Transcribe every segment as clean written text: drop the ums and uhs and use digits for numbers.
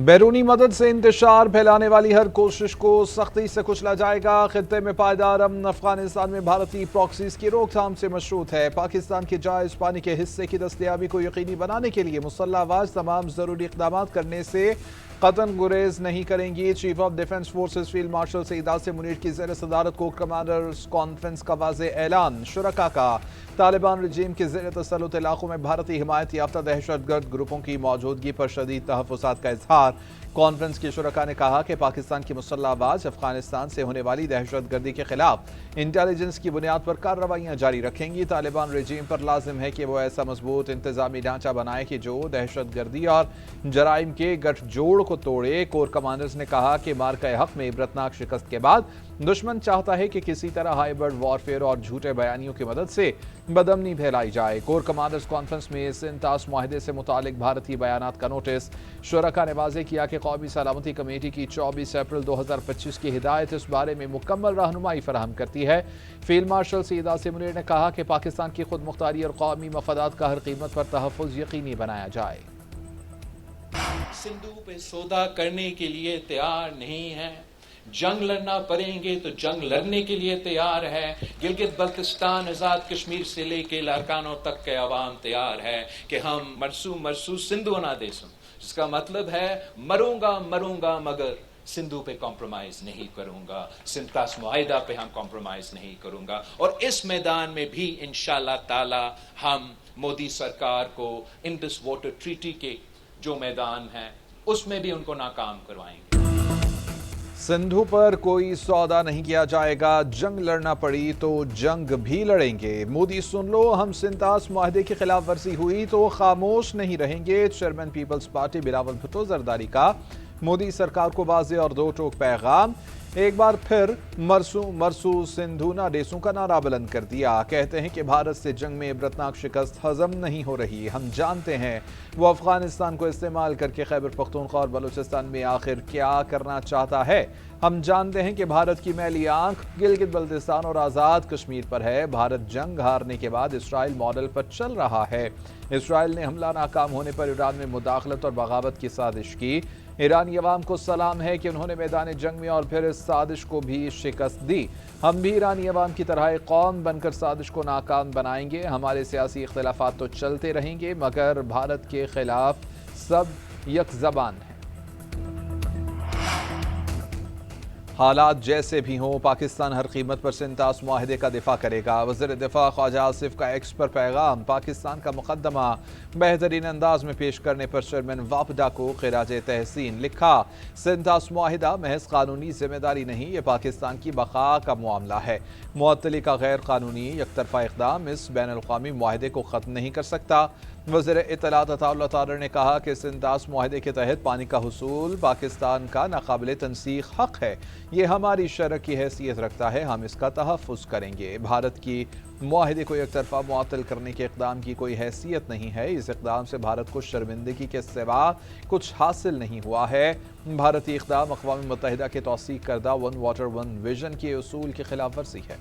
बैरूनी मदद से इंतशार फैलाने वाली हर कोशिश को सख्ती से कुचला जाएगा। खित्ते में पायदार अमन अफगानिस्तान में भारतीय प्रॉक्सीज की रोकथाम से मशरूत है। पाकिस्तान के जायज पानी के हिस्से की दस्तयाबी को यकीनी बनाने के लिए मुसल्लह अफवाज तमाम जरूरी इक़दाम करने से कतन गुरेज नहीं करेंगी। Chief of defence forces field marshal Syed Asim Munir की ज़ेर सदारत को कमांडर्स कॉन्फ्रेंस का वाज़े ऐलान। शुरका का तालिबान रजीम के ज़ेर तसल्लुत इलाकों में भारतीय हिमायत याफ्ता दहशतगर्द ग्रुपों की मौजूदगी पर शदीद तहफ़्फ़ुज़ात का इज़हार। कॉन्फ्रेंस के शुरका ने कहा कि पाकिस्तान की मुसल्लह अफवाज अफगानिस्तान से होने वाली दहशतगर्दी के खिलाफ इंटेलिजेंस की बुनियाद पर कार्रवाइयाँ जारी रखेंगी। तालिबान रजीम पर लाजिम है कि वो ऐसा मजबूत इंतजामी ढांचा बनाए कि जो दहशतगर्दी और जराइम के गठजोड़ को तोड़े। कोर कमांडर्स ने कहा कि मार्का हक में इबरतनाक शिकस्त के बाद दुश्मन चाहता है कि किसी तरह हाइब्रिड वॉरफेयर और झूठे बयानियों की मदद से बदअमनी फैलाई जाए। कोर कमांडर्स कॉन्फ्रेंस में सिंतास मुआहदे से मुतालिक भारतीय बयानात का नोटिस। शुरका ने वाज़ेह किया कि कौमी सलामती कमेटी की 24 अप्रैल 2025 की हिदायत इस बारे में मुकम्मल रहनुमाई फराहम करती है। फील्ड मार्शल सईद आसिम मुनीर ने कहा कि पाकिस्तान की खुद मुख्तारी और कौमी मफादात का हर कीमत पर तहफ़्फ़ुज़ यकीनी बनाया जाए। सिंधु पे सौदा करने के लिए तैयार नहीं है। जंग लड़ना पड़ेंगे तो जंग लड़ने के लिए तैयार है। गिलगित बल्तिस्तान आजाद कश्मीर से लेके लारकानों तक के अवाम तैयार है कि हम मरसू सिंधु ना देसुं, जिसका मतलब है मरूंगा मगर सिंधु पे कॉम्प्रोमाइज नहीं करूंगा, सिंतास मुआहिदा पे हम कॉम्प्रोमाइज नहीं करूंगा। और इस मैदान में भी इंशाअल्लाह ताला हम मोदी सरकार को इंडस वाटर ट्रीटी के जो मैदान है उसमें भी उनको नाकाम करवाएंगे। सिंधु पर कोई सौदा नहीं किया जाएगा, जंग लड़ना पड़ी तो जंग भी लड़ेंगे। मोदी सुन लो, हम सिंतास मुआहदे की खिलाफ वर्जी हुई तो खामोश नहीं रहेंगे। चेयरमैन पीपल्स पार्टी बिलावल भुट्टो जरदारी का मोदी सरकार को वाज़ेह और दो टोक पैगाम। एक बार फिर मरसू सिंधु ना डेसू का नारा बुलंद कर दिया। कहते हैं कि भारत से जंग में इबरतनाक शिकस्त हजम नहीं हो रही। हम जानते हैं वो अफगानिस्तान को इस्तेमाल करके खैबर पख्तूनख्वा और बलूचिस्तान में आखिर क्या करना चाहता है। हम जानते हैं कि भारत की मैली आंख गिलगित बल्तिस्तान और आज़ाद कश्मीर पर है। भारत जंग हारने के बाद इसराइल मॉडल पर चल रहा है। इसराइल ने हमला नाकाम होने पर ईरान में मुदाखलत और बगावत की साजिश की। ईरानी अवाम को सलाम है कि उन्होंने मैदान जंग में और फिर इस साजिश को भी शिकस्त दी। हम भी ईरानी अवाम की तरह एक कौम बनकर साजिश को नाकाम बनाएंगे। हमारे सियासी इख्तिलाफात तो चलते रहेंगे मगर भारत के खिलाफ सब एक ज़बान है। हालात जैसे भी हों, पाकिस्तान हर कीमत पर सिंतास मुआहदे का दिफा करेगा। वज़ीर दिफा ख्वाजा आसिफ का एक्स पर पैगाम। पाकिस्तान का मुकदमा बेहतरीन अंदाज में पेश करने पर चेयरमैन वापडा को खिराज तहसीन। लिखा, सिंतास मुआहदा महज कानूनी जिम्मेदारी नहीं, ये पाकिस्तान की बका का मामला है। मुअत्तली का गैर कानूनी यकतरफा इक़दाम इस बैन अल-अक़वामी मुआहदे को ख़त्म नहीं कर सकता। वज़ीर इत्तलात अताउल्लाह तारर ने कहा कि सिंतास मुआहदे के तहत पानी का हुसूल पाकिस्तान का नाक़ाबिल तनसीख हक़ है। ये हमारी शरक़ की हैसियत रखता है, हम इसका तहफ़्फ़ुज़ करेंगे। भारत की मुआहदे को एक तरफा मुअत्तल करने के इक़दाम की कोई हैसियत नहीं है। इस इक़दाम से भारत को शर्मिंदगी के सिवा कुछ हासिल नहीं हुआ है। भारतीय इक़दाम अक़वाम मुत्तहिदा के तौसीक़ करदा वन वाटर वन विजन के उसूल की खिलाफ वर्जी है।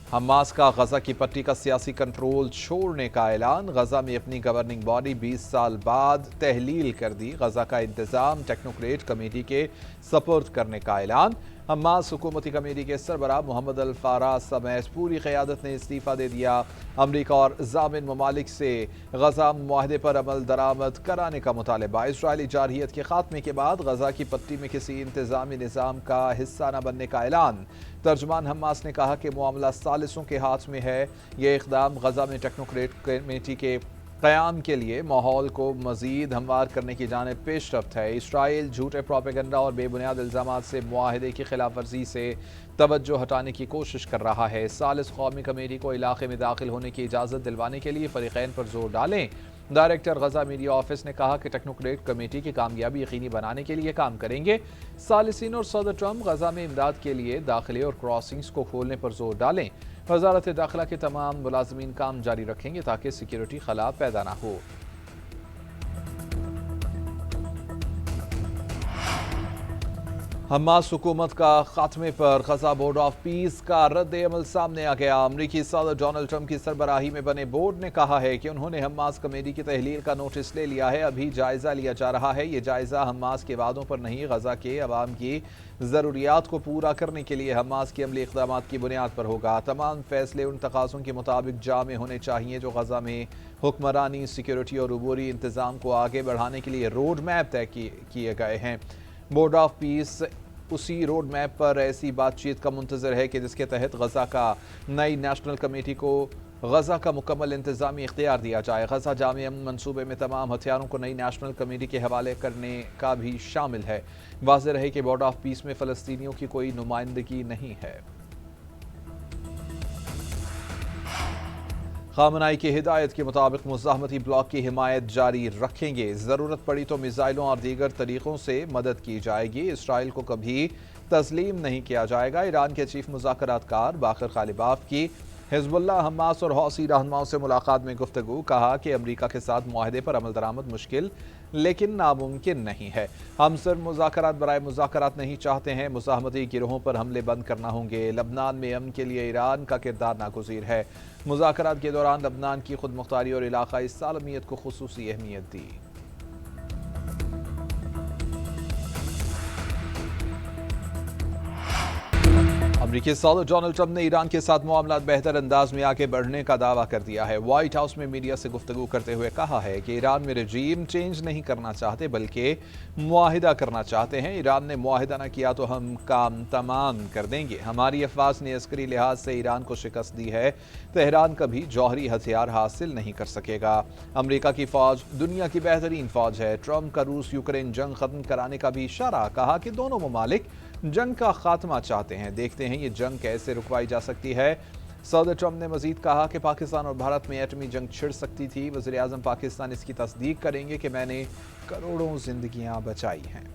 हमास का गजा की पट्टी का सियासी कंट्रोल छोड़ने का ऐलान। गजा में अपनी गवर्निंग बॉडी 20 साल बाद तहलील कर दी। गजा का इंतजाम टेक्नोक्रेट कमेटी के सपुर्द करने का ऐलान। हमास हुकूमती कमेटी के सरबराह मोहम्मद अल फारा समेत पूरी क़यादत ने इस्तीफ़ा दे दिया। अमरीका और ज़ामिन ममालिक से गजा मुआहदे पर अमल दरामद कराने का मुतालबा। इसराइली जारहियत के खात्मे के बाद गजा की पट्टी में किसी इंतज़ामी निज़ाम का हिस्सा न बनने का ऐलान। तर्जमान हमास ने कहा कि मामला सालिसों के हाथ में है। ये इक़दाम गजा में टेक्नोक्रेट कमेटी के क़याम के लिए माहौल को मज़ीद हमवार करने की जानिब पेशरफ्त है। इसराइल झूठे प्रोपेगेंडा और बेबुनियाद इल्ज़ामात से मुआहदे की खिलाफ वर्जी से तवज्जो हटाने की कोशिश कर रहा है। सालिस कौमी कमेटी को इलाके में दाखिल होने की इजाज़त दिलवाने के लिए फ़रीक़ैन पर जोर डालें। डायरेक्टर गजा मीडिया ऑफिस ने कहा कि टेक्नोक्रेट कमेटी की कामयाबी यकीनी बनाने के लिए काम करेंगे। सालिसीन और सदर ट्रम्प गजा में इमदाद के लिए दाखिले और क्रॉसिंग्स को खोलने पर जोर डालें। वजारत दाखिला के तमाम मुलाजमीन काम जारी रखेंगे ताकि सिक्योरिटी खला पैदा ना हो। हमास हुकूमत का खात्मे पर ग़ज़ा बोर्ड ऑफ पीस का रद्द अमल सामने आ गया। अमरीकी सदर डोनाल्ड ट्रंप की सरबराही में बने बोर्ड ने कहा है कि उन्होंने हमास कमेटी की तहलील का नोटिस ले लिया है। अभी जायज़ा लिया जा रहा है। ये जायज़ा हमास के वादों पर नहीं, ग़ज़ा के अवाम की ज़रूरियात को पूरा करने के लिए हमास के अमली इक़दाम की बुनियाद पर होगा। तमाम फैसले उन तकाज़ों के मुताबिक जामे होने चाहिए जो ग़ज़ा में हुक्मरानी, सिक्योरिटी और अबूरी इंतज़ाम को आगे बढ़ाने के लिए रोड मैप तय किए गए हैं। बोर्ड ऑफ पीस उसी रोड मैप पर ऐसी बातचीत का मुंतज़र है कि जिसके तहत ग़ज़ा का नई नेशनल कमेटी को ग़ज़ा का मुकम्मल इंतज़ामी इख्तियार दिया जाए। ग़ज़ा जामे अमन मंसूबे में तमाम हथियारों को नई नेशनल कमेटी के हवाले करने का भी शामिल है। वाज़ेह रहे कि बोर्ड ऑफ पीस में फ़लस्तीनियों की कोई नुमाइंदगी नहीं है। ख़ामनाई की हिदायत के मुताबिक मुज़ाहमती ब्लॉक की हिमायत जारी रखेंगे। ज़रूरत पड़ी तो मिसाइलों और दीगर तरीक़ों से मदद की जाएगी। इसराइल को कभी तस्लीम नहीं किया जाएगा। ईरान के चीफ मुज़ाकरातकार बाक़िर ग़ालिबाफ की हिज़्बुल्लाह, हमास और हौसी रहनुमाओं से मुलाकात में गुफ्तगू। कहा कि अमरीका के साथ मुआहदे पर अमल दरामद मुश्किल लेकिन नामुमकिन नहीं है। हम सिर्फ मुज़ाकरात बराए मुज़ाकरात नहीं चाहते हैं। मुज़ाहमती गिरोहों पर हमले बंद करना होंगे। लबनान में अमन के लिए ईरान का किरदार नागुज़ीर है। मुज़ाकरात के दौरान लबनान की खुद मुख्तारी और इलाक़ाई सालमियत को खुसूसी अहमियत दी। अमरीकी सदर डोनाल्ड ट्रंप ने ईरान के साथ मामलात बेहतर अंदाज में आगे बढ़ने का दावा कर दिया है। व्हाइट हाउस में मीडिया से गुफ्तगू करते हुए कहा है कि ईरान में रजीम चेंज नहीं करना चाहते बल्कि मुआहिदा करना चाहते हैं। ईरान ने मुआहिदा न किया तो हम काम तमाम कर देंगे। हमारी अफवाज ने अस्करी लिहाज से ईरान को शिकस्त दी है। तेहरान कभी जौहरी हथियार हासिल नहीं कर सकेगा। अमरीका की फौज दुनिया की बेहतरीन फौज है। ट्रंप का रूस यूक्रेन जंग खत्म कराने का भी इशारा। कहा कि दोनों ममालिक जंग का खात्मा चाहते हैं। देखते हैं ये जंग कैसे रुकवाई जा सकती है। सदर ट्रंप ने मजीद कहा कि पाकिस्तान और भारत में एटमी जंग छिड़ सकती थी। वज़ीर आज़म पाकिस्तान इसकी तस्दीक करेंगे कि मैंने करोड़ों जिंदगियां बचाई हैं।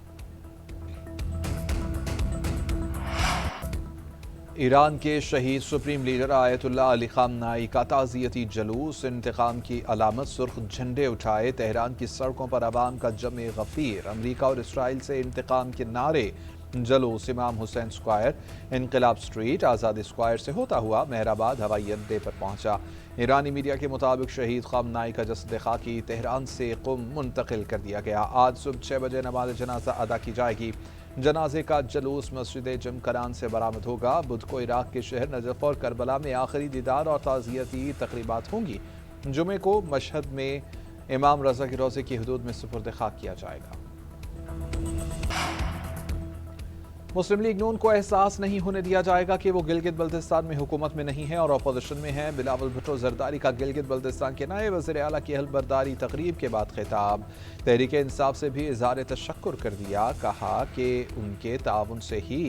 ईरान के शहीद सुप्रीम लीडर आयतुल्लाह अली ख़ामनाई का ताज़ियती जुलूस। इंतकाम की अलामत सुर्ख झंडे उठाए। तेहरान की सड़कों पर अवाम का जमे गफ़ीर। अमरीका और इसराइल से इंतकाम के नारे। जुलूस इमाम हुसैन स्क्वायर, इनकलाब स्ट्रीट, आज़ादी स्क्वायर से होता हुआ मेहराबाद हवाई अड्डे पर पहुंचा। ईरानी मीडिया के मुताबिक शहीद ख़ामनाई का जसद खाकी तेहरान से क़ुम मुंतकिल कर दिया गया। आज सुबह 6 बजे नमाज जनाजा अदा की जाएगी। जनाजे का जुलूस मस्जिद जमकरान से बरामद होगा। बुध को इराक़ के शहर नजफ़ और करबला में आखिरी दीदार और ताज़ियती तक़रीबात होंगी। जुमे को मशहद में इमाम रज़ा के रोज़े की हदूद में सुपुर्द खाक किया जाएगा। मुस्लिम लीग नून को एहसास नहीं होने दिया जाएगा कि वो गिलगित बल्तिस्तान में हुकूमत में नहीं है और अपोजिशन में है। बिलावल भुट्टो जरदारी का गिलगित बल्तिस्तान के नए वज़ीर आला की हलबरदारी तकरीब के बाद खिताब। तहरीक इंसाफ से भी इज़हार तशक्कुर कर दिया। कहा कि उनके ताउन से ही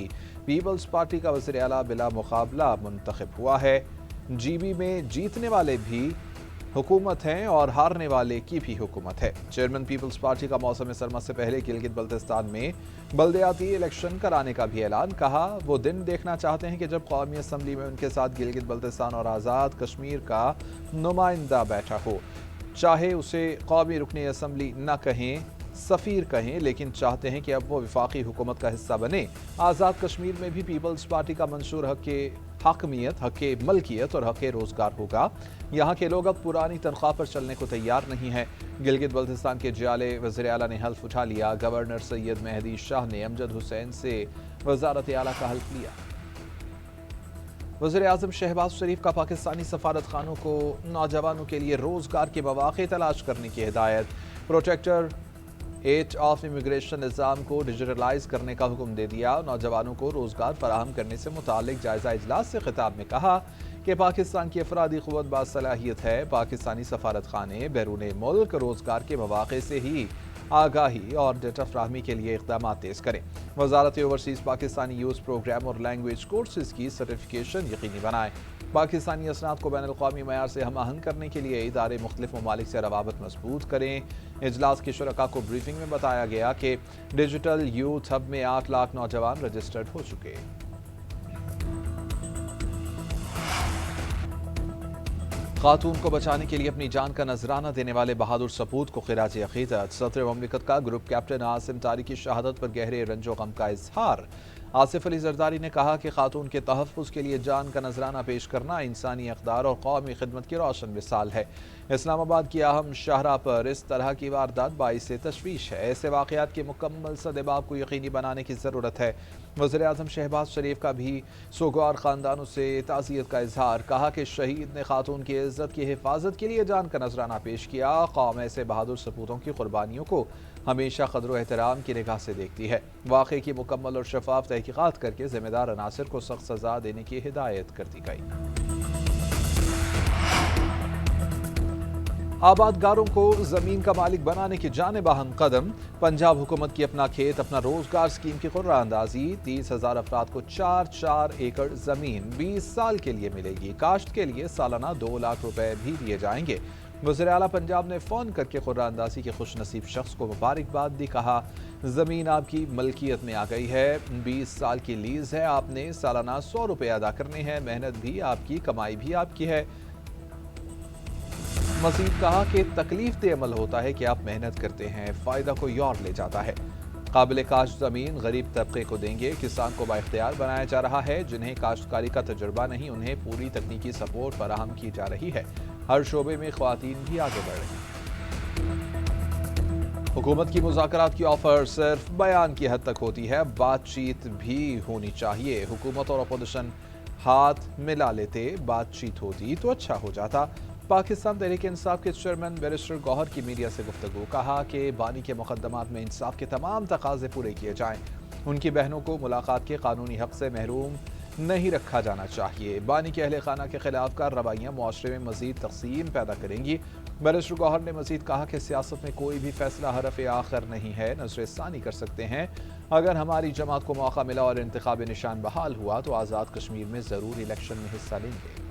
पीपल्स पार्टी का वज़ीर आला बिला मुकाबला मुंतखब हुआ है। GB में जीतने वाले भी हुकूमत हैं और हारने वाले की भी हुकूमत है। चेयरमैन पीपल्स पार्टी का मौसम सरमा से पहले गिलगित बल्तिस्तान में बल्दियाती इलेक्शन कराने का भी ऐलान। कहा वो दिन देखना चाहते हैं कि जब कौमी असम्बली में उनके साथ गिलगित बल्तिस्तान और आज़ाद कश्मीर का नुमाइंदा बैठा हो। चाहे उसे कौमी रुकनी असम्बली न कहें, सफ़ीर कहें, लेकिन चाहते हैं कि अब वो वफाकी हुकूमत का हिस्सा बने। आज़ाद कश्मीर में भी पीपल्स पार्टी का मंशूर हक़ मलकियत और हक़ रोज़गार होगा। यहाँ के लोग अब पुरानी तनख्वाह पर चलने को तैयार नहीं है। गिलगित बल्तिस्तान के जियाले वज़ीर आला ने हल्फ उठा लिया। गवर्नर सैयद मेहदी शाह ने अमजद हुसैन से वज़ारत आला का हल्फ लिया। वज़ीर आज़म शहबाज शरीफ का पाकिस्तानी सफारत खानों को नौजवानों के लिए रोज़गार के मौक़े तलाश करने की हिदायत। प्रोटेक्टर 8 ऑफ इमिग्रेशन निज़ाम को डिजिटलाइज करने का हुक्म दे दिया। नौजवानों को रोज़गार फराहम करने से मुतालिक जायज़ा इजलास से खिताब में कहा कि पाकिस्तान की अफरादी क़ुव्वत बासलाहियत है। पाकिस्तानी सफारत खाने बैरून मुल्क रोज़गार के मौक़े से ही आगाही और डेटा फ्राहमी के लिए इक़दाम तेज़ करें। वज़ारत ओवरसीज़ पाकिस्तानी यूज़ प्रोग्राम और लैंग्वेज कोर्सेज़ की सर्टिफिकेशन यकीनी बनाए। पाकिस्तानी असनाद को बैनुल-अक़वामी मयार से हम आहंग करने के लिए इदारे मुख्तलिफ ममालिक से रवाबत मजबूत करें। इजलास के शुरका को ब्रीफिंग में बताया गया कि डिजिटल यूथ हब में 8 लाख नौजवान रजिस्टर्ड हो चुके। खातून को बचाने के लिए अपनी जान का नजराना देने वाले बहादुर सपूत को खिराज अकीदत। सदर ममलिकत का ग्रुप कैप्टन आसिम तारी की शहादत पर गहरे रंजो गम का इजहार। आसिफ अली जरदारी ने कहा कि खातून के तहफ़्फ़ुज़ के लिए जान का नजराना पेश करना इंसानी अक़दार और कौमी खिदमत की रोशन मिसाल है। इस्लामाबाद की अहम शाहराह पर इस तरह की वारदात बाइस तशवीश है। ऐसे वाक़यात के मुकम्मल सदेबाब को यकीनी बनाने की ज़रूरत है। वज़ीर-ए-आज़म शहबाज शरीफ का भी सोगवार ख़ानदानों से ताज़ियत का इजहार। कहा कि शहीद ने खातून की इज़्ज़त की हिफाजत के लिए जान का नजराना पेश किया। कौम ऐसे बहादुर सपूतों की कुर्बानियों को हमेशा क़द्र व एहतराम की निगाह से देखती है। वाक़े की मुकम्मल और शफाफ तहक़ीक़ात करके ज़िम्मेदार अनासिर को सख्त सज़ा देने की हिदायत कर दी गई। आबादगारों को ज़मीन का मालिक बनाने की जानिब अहम कदम। पंजाब हुकूमत की अपना खेत अपना रोजगार स्कीम की कुर्रा अंदाजी। 30,000 अफराद को 4 एकड़ ज़मीन 20 साल के लिए मिलेगी। काश्त के लिए सालाना 2 लाख रुपए भी दिए जाएंगे। वज़ीर आला पंजाब ने फ़ोन करके कुर्रा अंदाजी के खुश नसीब शख्स को मुबारकबाद दी। कहा, ज़मीन आपकी मलकियत में आ गई है, 20 साल की लीज़ है, आपने सालाना 100 रुपये अदा करने हैं। मेहनत भी आपकी, कमाई भी आपकी है। मज़ीद कहा कि तकलीफ दे अमल होता है कि आप मेहनत करते हैं, फ़ायदा कोई और ले जाता है। काबिल काश्त ज़मीन गरीब तबके को देंगे। किसान को बाइख्तियार बनाया जा रहा है। जिन्हें काश्तकारी का तजुर्बा नहीं, उन्हें पूरी तकनीकी सपोर्ट फराहम की जा रही है। हर शोबे में ख्वातीन भी आगे बढ़ रही हैं। हुकूमत की मुज़ाकरात की ऑफर सिर्फ बयान की हद तक होती है, बातचीत भी होनी चाहिए। हुकूमत और अपोजिशन हाथ मिला लेते, बातचीत होती तो अच्छा हो जाता। पाकिस्तान तहरीक इंसाफ के चेयरमैन बैरिस्टर गौहर की मीडिया से गुफ्तगू। कहा कि बानी के मुकदमात में इंसाफ के तमाम तकाजे पूरे किए जाएं। उनकी बहनों को मुलाकात के कानूनी हक से महरूम नहीं रखा जाना चाहिए। बानी के अहले खाना के खिलाफ कार्रवाइयाँ मुआशरे में मजीद तक़सीम पैदा करेंगी। बैरिस्टर गौहर ने मजीद कहा कि सियासत में कोई भी फैसला हरफ आखिर नहीं है, नज़र-ए-सानी कर सकते हैं। अगर हमारी जमात को मौका मिला और इंतखाबी निशान बहाल हुआ तो आज़ाद कश्मीर में ज़रूर इलेक्शन में हिस्सा लेंगे।